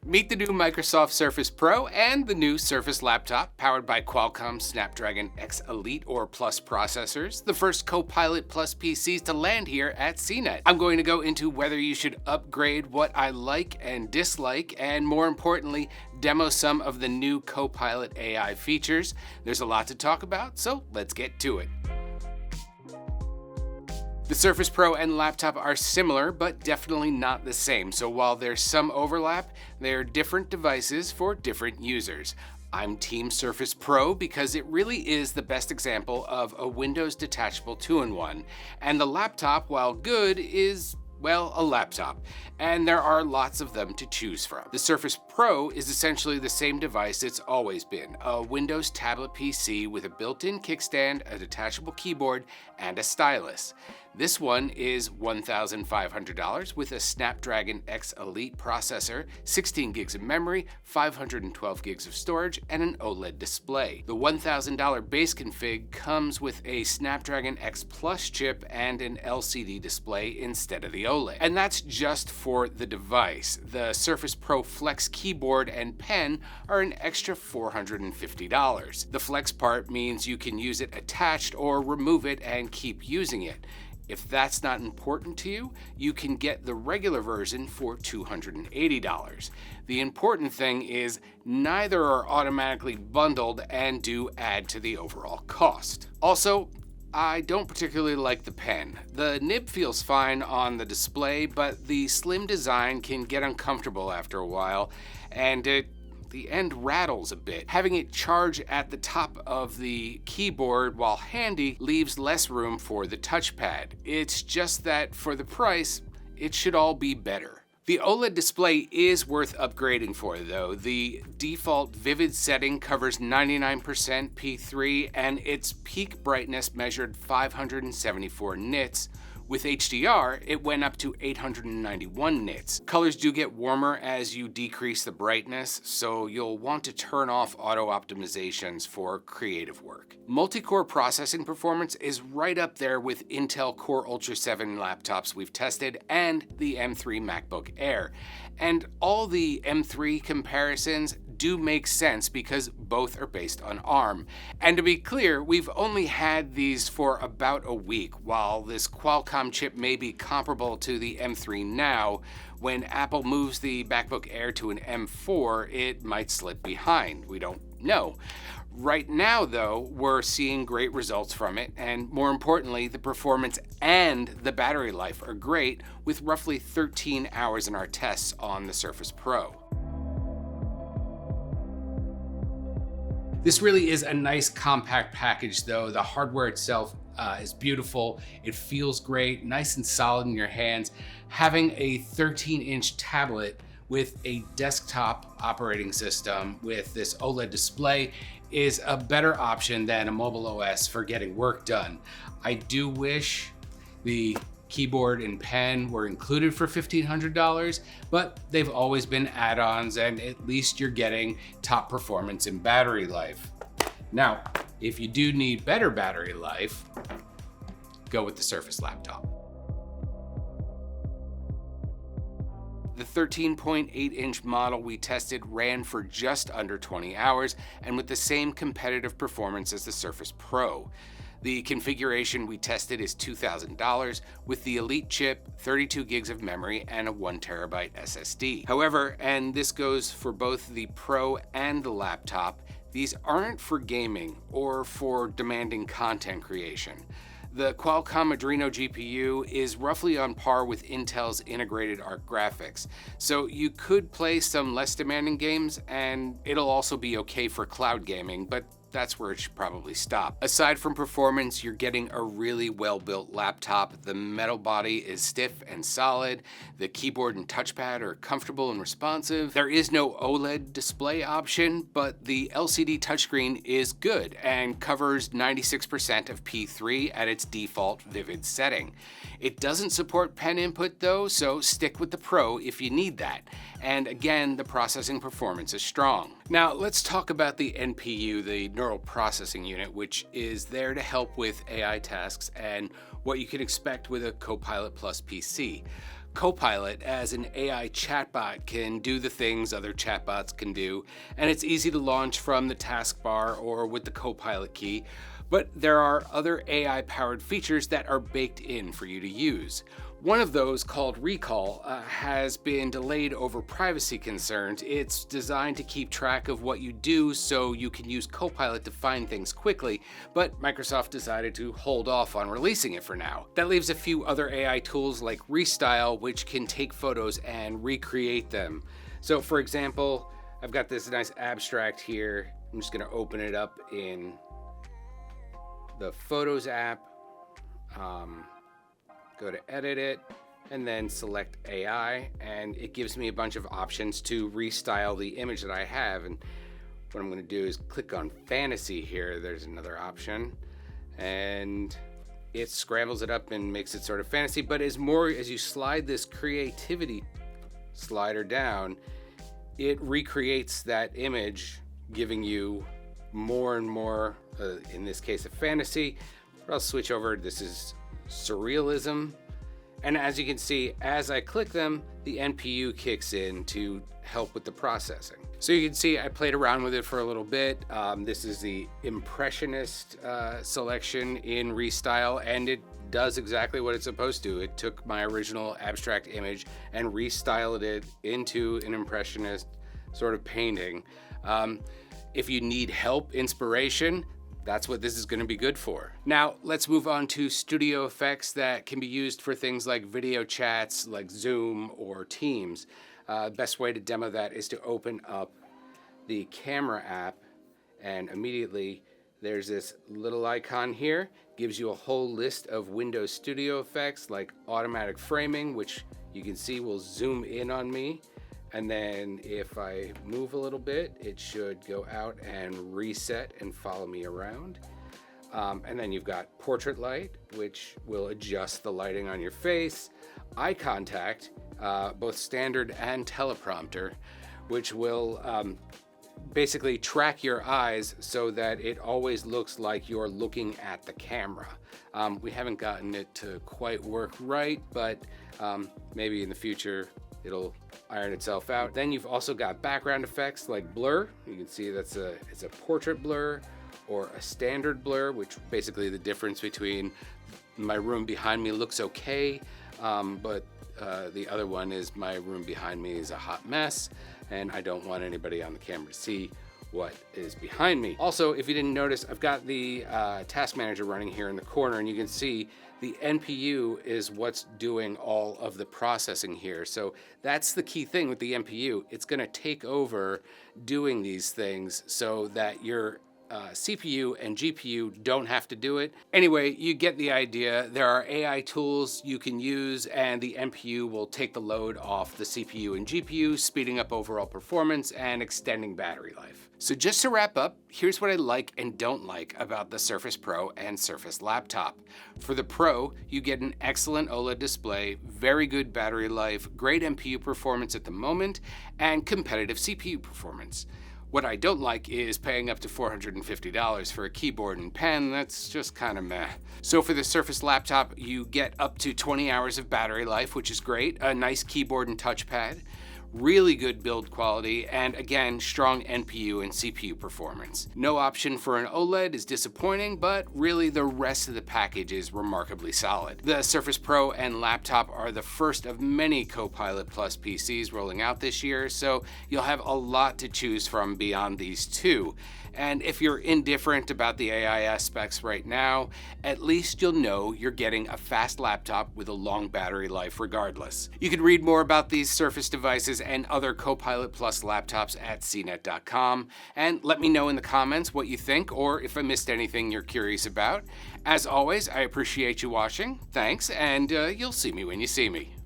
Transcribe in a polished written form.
Meet the new Microsoft Surface Pro and the new Surface Laptop, powered by Qualcomm Snapdragon X Elite or Plus processors, the first Copilot Plus PCs to land here at CNET. I'm going to go into whether you should upgrade, what I like and dislike, and more importantly, demo some of the new Copilot AI features. There's a lot to talk about, so let's get to it. The Surface Pro and laptop are similar, but definitely not the same. So while there's some overlap, they're different devices for different users. I'm Team Surface Pro because it really is the best example of a Windows detachable 2-in-1. And the laptop, while good, is, well, a laptop, and there are lots of them to choose from. The Surface Pro is essentially the same device it's always been, a Windows tablet PC with a built-in kickstand, a detachable keyboard, and a stylus. This one is $1,500 with a Snapdragon X Elite processor, 16 gigs of memory, 512 gigs of storage, and an OLED display. The $1,000 base config comes with a Snapdragon X Plus chip and an LCD display instead of the OLED. And that's just for the device. The Surface Pro Flex keyboard and pen are an extra $450. The Flex part means you can use it attached or remove it and keep using it. If that's not important to you, you can get the regular version for $280. The important thing is neither are automatically bundled and do add to the overall cost. Also, I don't particularly like the pen. The nib feels fine on the display, but the slim design can get uncomfortable after a while, and the end rattles a bit. Having it charge at the top of the keyboard while handy leaves less room for the touchpad. It's just that for the price, it should all be better. The OLED display is worth upgrading for, though. The default vivid setting covers 99% P3 and its peak brightness measured 574 nits. With HDR, it went up to 891 nits. Colors do get warmer as you decrease the brightness, so you'll want to turn off auto optimizations for creative work. Multi-core processing performance is right up there with Intel Core Ultra 7 laptops we've tested and the M3 MacBook Air. And all the M3 comparisons do make sense because both are based on ARM. And to be clear, we've only had these for about a week. While this Qualcomm chip may be comparable to the M3 now, when Apple moves the MacBook Air to an M4, it might slip behind. We don't know. Right now, though, we're seeing great results from it, and more importantly, the performance and the battery life are great, with roughly 13 hours in our tests on the Surface Pro. This really is a nice compact package, though. The hardware itself is beautiful. It feels great, nice and solid in your hands. Having a 13-inch tablet with a desktop operating system with this OLED display is a better option than a mobile OS for getting work done. I do wish the keyboard and pen were included for $1,500, but they've always been add-ons, and at least you're getting top performance and battery life. Now, if you do need better battery life, go with the Surface laptop. The 13.8-inch model we tested ran for just under 20 hours and with the same competitive performance as the Surface Pro. The configuration we tested is $2,000 with the Elite chip, 32 gigs of memory, and a 1TB SSD. However, and this goes for both the Pro and the laptop, these aren't for gaming or for demanding content creation. The Qualcomm Adreno GPU is roughly on par with Intel's integrated Arc graphics, so you could play some less demanding games and it'll also be okay for cloud gaming, but that's where it should probably stop. Aside from performance, you're getting a really well-built laptop. The metal body is stiff and solid. The keyboard and touchpad are comfortable and responsive. There is no OLED display option, but the LCD touchscreen is good and covers 96% of P3 at its default vivid setting. It doesn't support pen input though, so stick with the Pro if you need that. And again, the processing performance is strong. Now let's talk about the NPU, the Neural Processing Unit, which is there to help with AI tasks and what you can expect with a Copilot Plus PC. Copilot as an AI chatbot can do the things other chatbots can do, and it's easy to launch from the taskbar or with the Copilot key. But there are other AI-powered features that are baked in for you to use. One of those, called Recall, has been delayed over privacy concerns. It's designed to keep track of what you do so you can use Copilot to find things quickly, but Microsoft decided to hold off on releasing it for now. That leaves a few other AI tools like Restyle, which can take photos and recreate them. So for example, I've got this nice abstract here. I'm just gonna open it up in the Photos app. Go to edit it and then select AI, and it gives me a bunch of options to restyle the image that I have. And what I'm going to do is click on fantasy here. There's another option, and it scrambles it up and makes it sort of fantasy. But as you slide this creativity slider down, it recreates that image, giving you more and more, in this case, a fantasy. But I'll switch over. This is surrealism, and as you can see, as I click them, the NPU kicks in to help with the processing. So you can see I played around with it for a little bit. This is the impressionist selection in Restyle, and it does exactly what it's supposed to. It took my original abstract image and restyled it into an impressionist sort of painting. If you need help, inspiration, that's what this is going to be good for. Now, let's move on to studio effects that can be used for things like video chats like Zoom or Teams. Best way to demo that is to open up the camera app, and immediately there's this little icon here. Gives you a whole list of Windows Studio effects like automatic framing, which you can see will zoom in on me. And then if I move a little bit, it should go out and reset and follow me around. And then you've got portrait light, which will adjust the lighting on your face. Eye contact, both standard and teleprompter, which will basically track your eyes so that it always looks like you're looking at the camera. We haven't gotten it to quite work right, but maybe in the future it'll iron itself out. Then you've also got background effects like blur. You can see it's a portrait blur or a standard blur, which basically the difference between my room behind me looks okay, but the other one is my room behind me is a hot mess, and I don't want anybody on the camera to see what is behind me. Also, if you didn't notice, I've got the task manager running here in the corner, and you can see the NPU is what's doing all of the processing here. So that's the key thing with the NPU. It's gonna take over doing these things so that your CPU and GPU don't have to do it. Anyway, you get the idea. There are AI tools you can use, and the NPU will take the load off the CPU and GPU, speeding up overall performance and extending battery life. So just to wrap up, here's what I like and don't like about the Surface Pro and Surface Laptop. For the Pro, you get an excellent OLED display, very good battery life, great NPU performance at the moment, and competitive CPU performance. What I don't like is paying up to $450 for a keyboard and pen. That's just kind of meh. So for the Surface Laptop, you get up to 20 hours of battery life, which is great, a nice keyboard and touchpad, really good build quality, and again, strong NPU and CPU performance. No option for an OLED is disappointing, but really the rest of the package is remarkably solid. The Surface Pro and Laptop are the first of many Copilot Plus PCs rolling out this year, so you'll have a lot to choose from beyond these two. And if you're indifferent about the AI aspects right now, at least you'll know you're getting a fast laptop with a long battery life regardless. You can read more about these Surface devices and other Copilot Plus laptops at CNET.com, and let me know in the comments what you think or if I missed anything you're curious about. As always, I appreciate you watching. Thanks, and you'll see me when you see me.